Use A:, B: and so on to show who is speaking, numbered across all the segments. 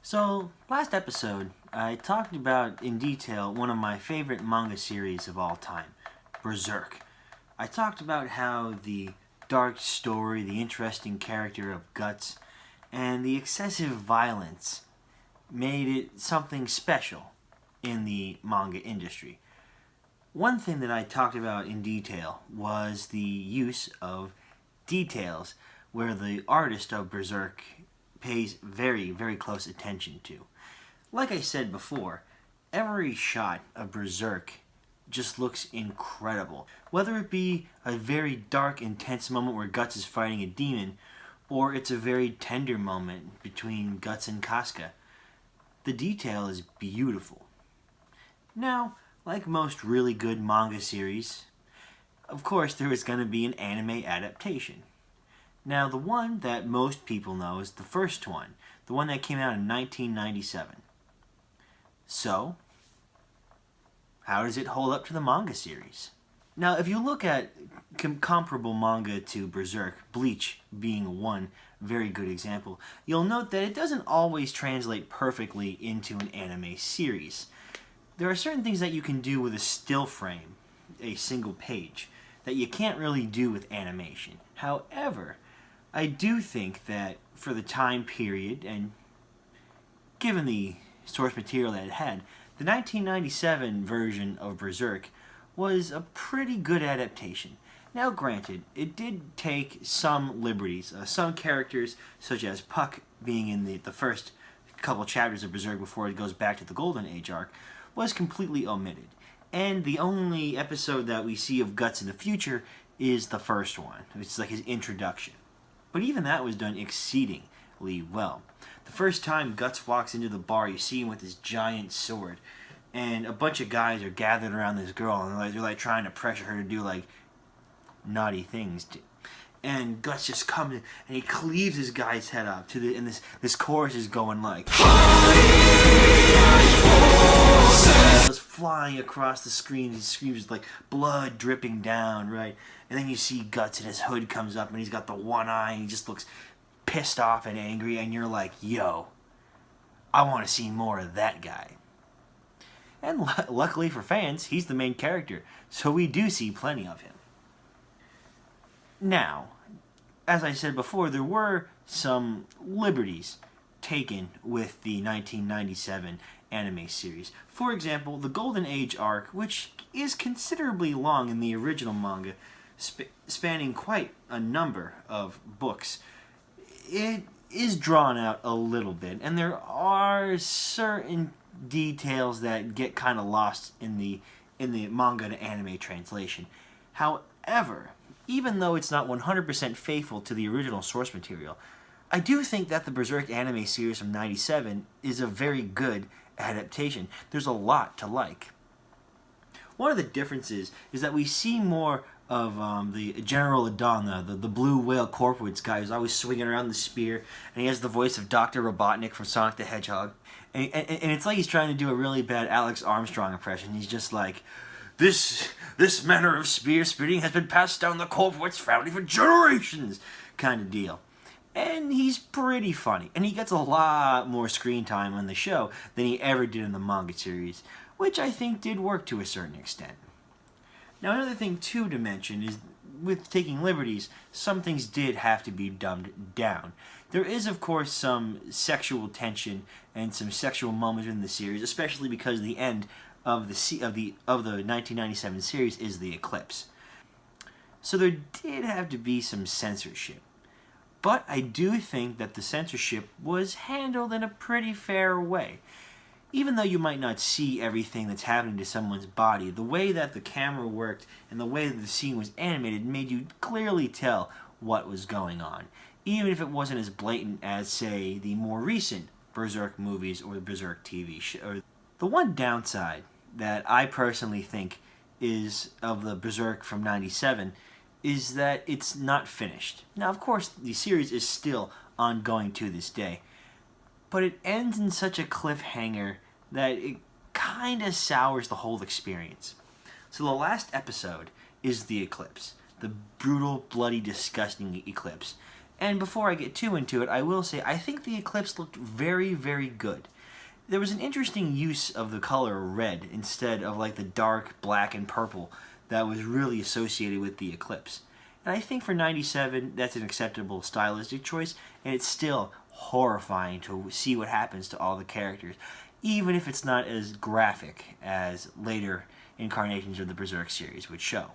A: So, last episode, I talked about in detail one of my favorite manga series of all time, Berserk. I talked about how the dark story, the interesting character of Guts, and the excessive violence made it something special in the manga industry. One thing that I talked about in detail was the use of details where the artist of Berserk pays very, very close attention to. Like I said before, every shot of Berserk just looks incredible. Whether it be a very dark, intense moment where Guts is fighting a demon, or it's a very tender moment between Guts and Casca, the detail is beautiful. Now, like most really good manga series, of course there is going to be an anime adaptation. Now, the one that most people know is the first one, the one that came out in 1997. So, how does it hold up to the manga series? Now, if you look at comparable manga to Berserk, Bleach being one very good example, you'll note that it doesn't always translate perfectly into an anime series. There are certain things that you can do with a still frame, a single page, that you can't really do with animation. However, I do think that for the time period, and given the source material that it had, the 1997 version of Berserk was a pretty good adaptation. Now granted, it did take some liberties. Some characters, such as Puck being in the first couple chapters of Berserk before it goes back to the Golden Age arc, was completely omitted. And the only episode that we see of Guts in the future is the first one. It's like his introduction. But even that was done exceedingly well. The first time Guts walks into the bar, you see him with his giant sword, and a bunch of guys are gathered around this girl, and they're like trying to pressure her to do like naughty things. And Guts just comes in, and he cleaves his guy's head up to and this chorus is going like was flying across the screen. He screams like blood dripping down, right? And then you see Guts and his hood comes up and he's got the one eye and he just looks pissed off and angry, and you're like, yo, I want to see more of that guy. And luckily for fans, he's the main character, so we do see plenty of him. Now, as I said before, there were some liberties taken with the 1997 anime series. For example, the Golden Age arc, which is considerably long in the original manga, spanning quite a number of books, it is drawn out a little bit, and there are certain details that get kind of lost in the manga to anime translation. However, even though it's not 100% faithful to the original source material, I do think that the Berserk anime series from '97 is a very good adaptation. There's a lot to like. One of the differences is that we see more of the General Adon, the blue whale corporates guy who's always swinging around the spear, and he has the voice of Dr. Robotnik from Sonic the Hedgehog. And it's like he's trying to do a really bad Alex Armstrong impression. He's just like, This manner of spear spitting has been passed down the corporate's family for generations, kind of deal. And he's pretty funny, and he gets a lot more screen time on the show than he ever did in the manga series, which I think did work to a certain extent. Now, another thing, too, to mention is with taking liberties, some things did have to be dumbed down. There is, of course, some sexual tension and some sexual moments in the series, especially because the end of the 1997 series is the eclipse. So there did have to be some censorship. But I do think that the censorship was handled in a pretty fair way. Even though you might not see everything that's happening to someone's body, the way that the camera worked and the way that the scene was animated made you clearly tell what was going on, even if it wasn't as blatant as, say, the more recent Berserk movies or the Berserk TV show. The one downside that I personally think is of the Berserk from '97 is that it's not finished. Now, of course, the series is still ongoing to this day, but it ends in such a cliffhanger that it kind of sours the whole experience. So the last episode is the eclipse, the brutal, bloody, disgusting eclipse. And before I get too into it, I will say I think the eclipse looked very, very good. There was an interesting use of the color red instead of like the dark black and purple that was really associated with the eclipse. And I think for 97, that's an acceptable stylistic choice, and it's still horrifying to see what happens to all the characters, even if it's not as graphic as later incarnations of the Berserk series would show.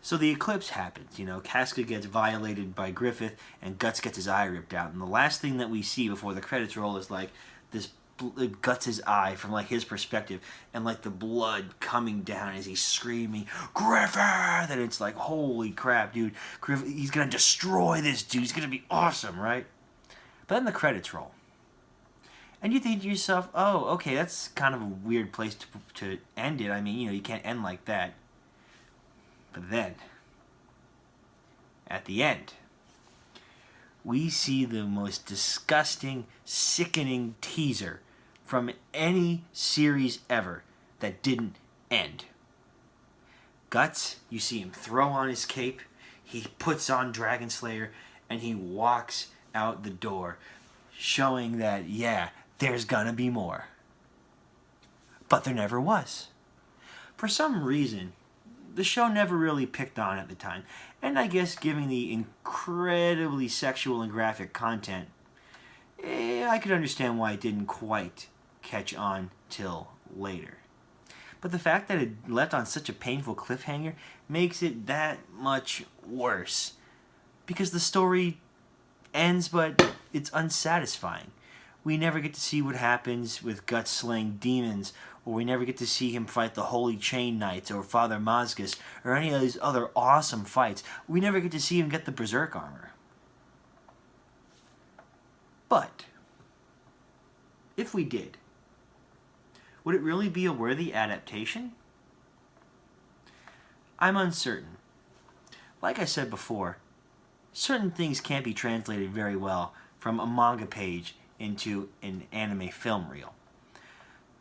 A: So the eclipse happens, Casca gets violated by Griffith, and Guts gets his eye ripped out. And the last thing that we see before the credits roll is like this Guts' eye from like his perspective, and like the blood coming down as he's screaming, Griffith! And it's like, holy crap, dude. Griffith, he's gonna destroy this dude. He's gonna be awesome, right? But then the credits roll. And you think to yourself, oh, okay, that's kind of a weird place to end it. I mean, you can't end like that. But then, at the end, we see the most disgusting, sickening teaser from any series ever that didn't end. Guts, you see him throw on his cape, he puts on Dragon Slayer, and he walks out the door, showing that, yeah, there's gonna be more. But there never was. For some reason, the show never really picked on at the time, and I guess given the incredibly sexual and graphic content, I could understand why it didn't quite catch on till later. But the fact that it left on such a painful cliffhanger makes it that much worse, because the story ends, but it's unsatisfying. We never get to see what happens with Guts slaying demons, or we never get to see him fight the Holy Chain Knights or Father Mazgus or any of these other awesome fights. We never get to see him get the Berserk armor. But if we did, would it really be a worthy adaptation? I'm uncertain. Like I said before, certain things can't be translated very well from a manga page into an anime film reel.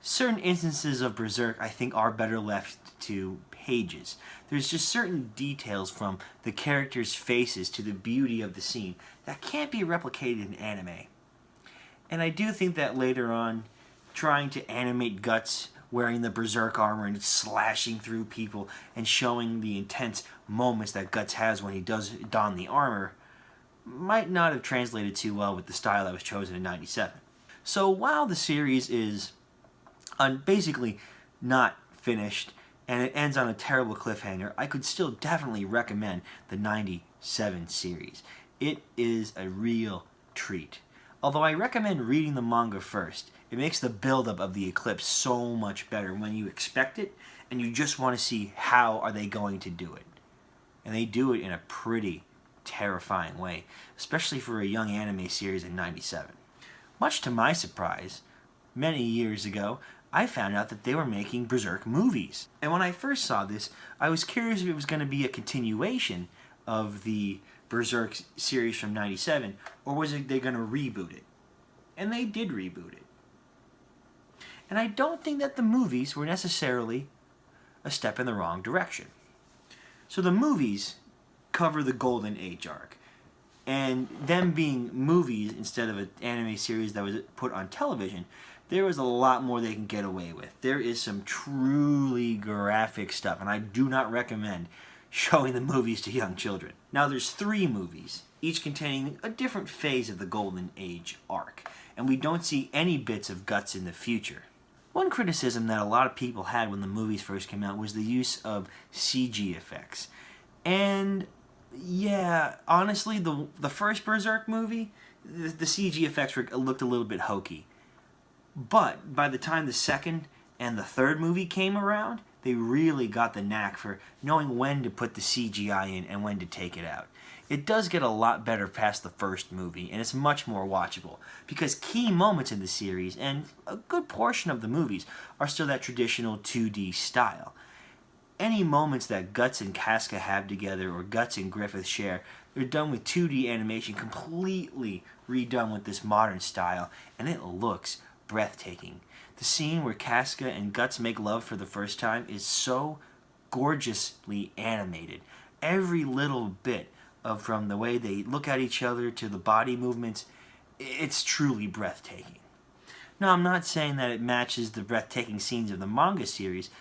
A: Certain instances of Berserk, I think, are better left to pages. There's just certain details, from the characters' faces to the beauty of the scene, that can't be replicated in anime. And I do think that later on, trying to animate Guts wearing the Berserk armor and slashing through people and showing the intense moments that Guts has when he does don the armor might not have translated too well with the style that was chosen in 97. So while the series is basically not finished and it ends on a terrible cliffhanger, I could still definitely recommend the 97 series. It is a real treat. Although I recommend reading the manga first. It makes the buildup of the eclipse so much better when you expect it and you just want to see how are they going to do it. And they do it in a pretty terrifying way, especially for a young anime series in 97. Much to my surprise, many years ago, I found out that they were making Berserk movies. And when I first saw this, I was curious if it was going to be a continuation of the Berserk series from 97, or was they going to reboot it? And they did reboot it. And I don't think that the movies were necessarily a step in the wrong direction. So the movies cover the Golden Age arc. And them being movies instead of an anime series that was put on television, there was a lot more they can get away with. There is some truly graphic stuff, and I do not recommend showing the movies to young children. Now there's 3 movies, each containing a different phase of the Golden Age arc, and we don't see any bits of Guts in the future. One criticism that a lot of people had when the movies first came out was the use of CG effects. And yeah, honestly, the first Berserk movie, the CG effects looked a little bit hokey. But by the time the second and the third movie came around, they really got the knack for knowing when to put the CGI in and when to take it out. It does get a lot better past the first movie, and it's much more watchable, because key moments in the series, and a good portion of the movies, are still that traditional 2D style. Any moments that Guts and Casca have together, or Guts and Griffith share, they're done with 2D animation, completely redone with this modern style, and it looks breathtaking. The scene where Casca and Guts make love for the first time is so gorgeously animated. Every little bit from the way they look at each other to the body movements. It's truly breathtaking. Now, I'm not saying that it matches the breathtaking scenes of the manga series,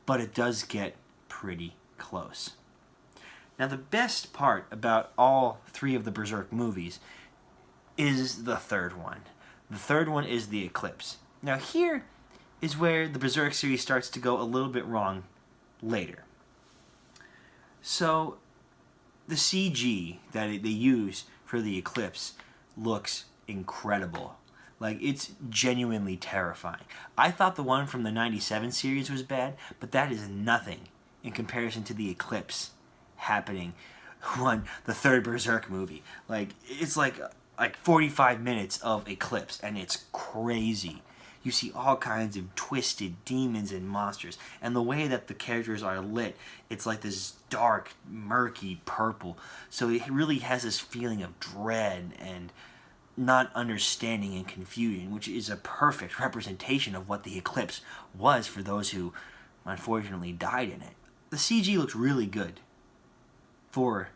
A: but it does get pretty close. Now, the best part about all three of the Berserk movies is the third one. The third one is the eclipse. Now, here is where the Berserk series starts to go a little bit wrong later. So, the CG that they use for the eclipse looks incredible. Like, it's genuinely terrifying. I thought the one from the 97 series was bad, but that is nothing in comparison to the eclipse happening on the third Berserk movie. Like, it's like 45 minutes of eclipse, and it's crazy. You see all kinds of twisted demons and monsters, and the way that the characters are lit, it's like this dark, murky purple. So it really has this feeling of dread and not understanding and confusion, which is a perfect representation of what the eclipse was for those who unfortunately died in it. The CG looks really good for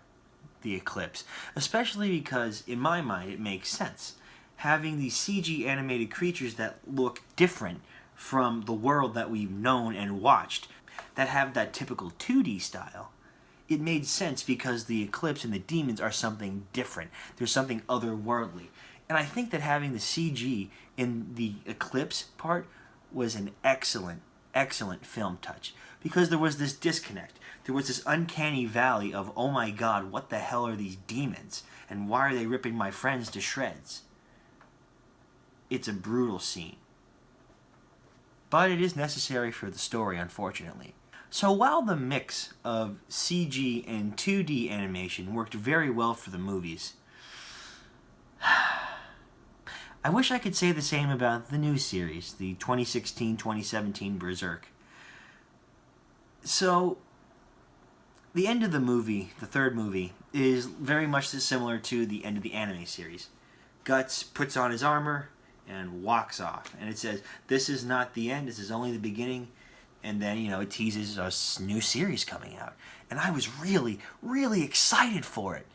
A: the eclipse, especially because, in my mind, it makes sense. Having these CG animated creatures that look different from the world that we've known and watched, that have that typical 2D style, it made sense because the eclipse and the demons are something different. There's something otherworldly. And I think that having the CG in the eclipse part was an excellent, excellent film touch. Because there was this disconnect. There was this uncanny valley of, oh my god, what the hell are these demons? And why are they ripping my friends to shreds? It's a brutal scene. But it is necessary for the story, unfortunately. So while the mix of CG and 2D animation worked very well for the movies, I wish I could say the same about the new series, the 2016-2017 Berserk. So, the end of the movie, the third movie, is very much similar to the end of the anime series. Guts puts on his armor and walks off. And it says, this is not the end, this is only the beginning. And then, it teases a new series coming out. And I was really, really excited for it.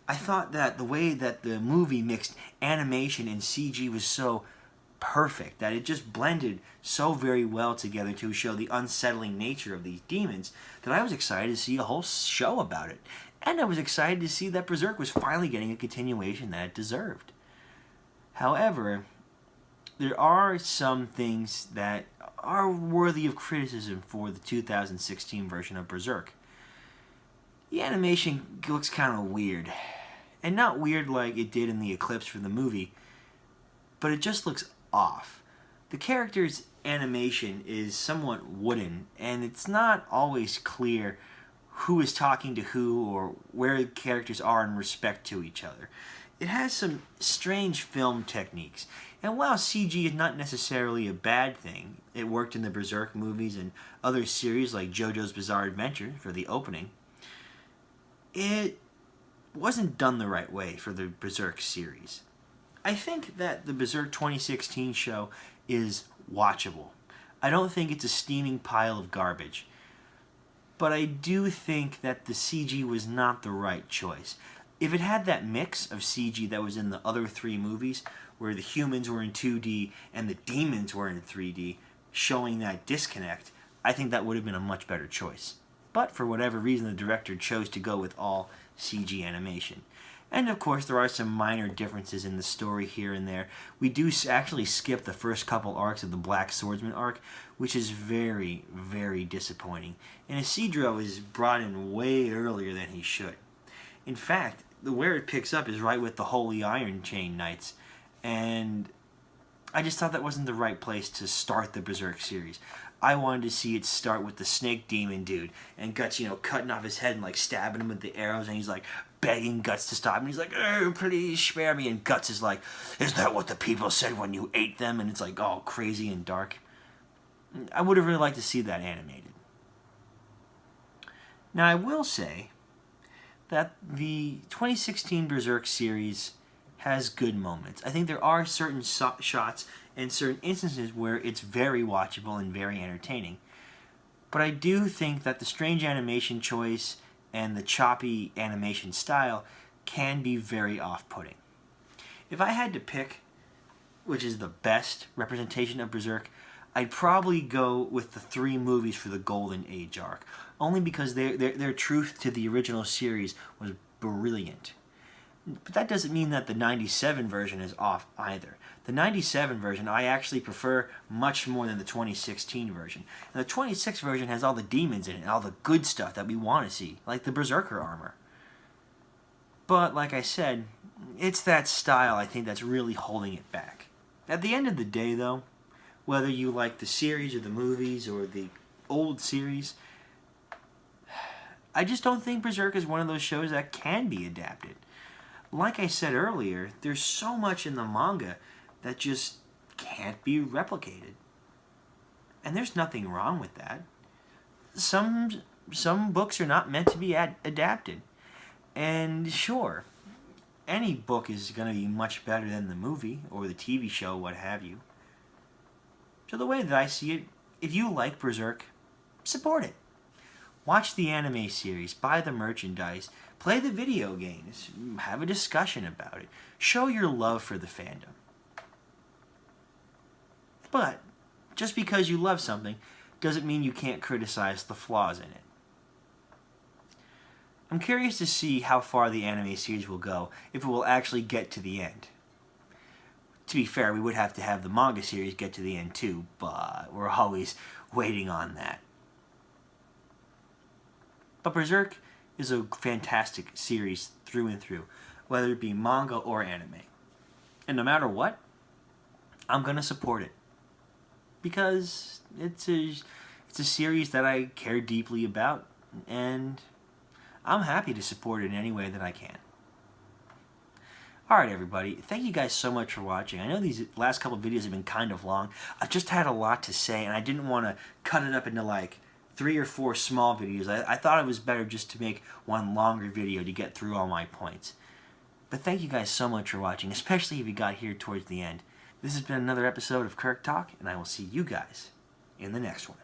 A: I thought that the way that the movie mixed animation and CG was so perfect, that it just blended so very well together to show the unsettling nature of these demons, that I was excited to see a whole show about it. And I was excited to see that Berserk was finally getting a continuation that it deserved. However, there are some things that are worthy of criticism for the 2016 version of Berserk. The animation looks kind of weird. And not weird like it did in the Eclipse for the movie, but it just looks off. The character's animation is somewhat wooden, and it's not always clear who is talking to who or where the characters are in respect to each other. It has some strange film techniques, and while CG is not necessarily a bad thing, it worked in the Berserk movies and other series like JoJo's Bizarre Adventure for the opening, it wasn't done the right way for the Berserk series. I think that the Berserk 2016 show is watchable. I don't think it's a steaming pile of garbage. But I do think that the CG was not the right choice. If it had that mix of CG that was in the other three movies, where the humans were in 2D and the demons were in 3D, showing that disconnect, I think that would have been a much better choice. But for whatever reason, the director chose to go with all CG animation. And of course, there are some minor differences in the story here and there. We do actually skip the first couple arcs of the Black Swordsman arc, which is very, very disappointing. And Isidro is brought in way earlier than he should. In fact, where it picks up is right with the Holy Iron Chain Knights. And I just thought that wasn't the right place to start the Berserk series. I wanted to see it start with the snake demon dude, and Guts, cutting off his head and stabbing him with the arrows, and he's begging Guts to stop him. He's like, oh, please spare me, and Guts is like, is that what the people said when you ate them? And it's all crazy and dark. I would have really liked to see that animated. Now, I will say that the 2016 Berserk series has good moments. I think there are certain shots and certain instances where it's very watchable and very entertaining. But I do think that the strange animation choice and the choppy animation style can be very off-putting. If I had to pick which is the best representation of Berserk, I'd probably go with the 3 movies for the Golden Age arc, only because their truth to the original series was brilliant. But that doesn't mean that the 97 version is off either. The 97 version I actually prefer much more than the 2016 version. And the 26 version has all the demons in it, and all the good stuff that we want to see, like the Berserker armor. But, like I said, it's that style I think that's really holding it back. At the end of the day, though, whether you like the series or the movies or the old series, I just don't think Berserk is one of those shows that can be adapted. Like I said earlier, there's so much in the manga that just can't be replicated. And there's nothing wrong with that. Some books are not meant to be adapted. And sure, any book is going to be much better than the movie or the TV show, what have you. So the way that I see it, if you like Berserk, support it. Watch the anime series, buy the merchandise, play the video games, have a discussion about it. Show your love for the fandom. But just because you love something doesn't mean you can't criticize the flaws in it. I'm curious to see how far the anime series will go, if it will actually get to the end. To be fair, we would have to have the manga series get to the end too, but we're always waiting on that. But Berserk is a fantastic series through and through, whether it be manga or anime. And no matter what, I'm going to support it. Because it's a series that I care deeply about, and I'm happy to support it in any way that I can. Alright everybody, thank you guys so much for watching. I know these last couple videos have been kind of long. I've just had a lot to say, and I didn't want to cut it up into like 3 or 4 small videos. I thought it was better just to make one longer video to get through all my points. But thank you guys so much for watching, especially if you got here towards the end. This has been another episode of Kirk Talk, and I will see you guys in the next one.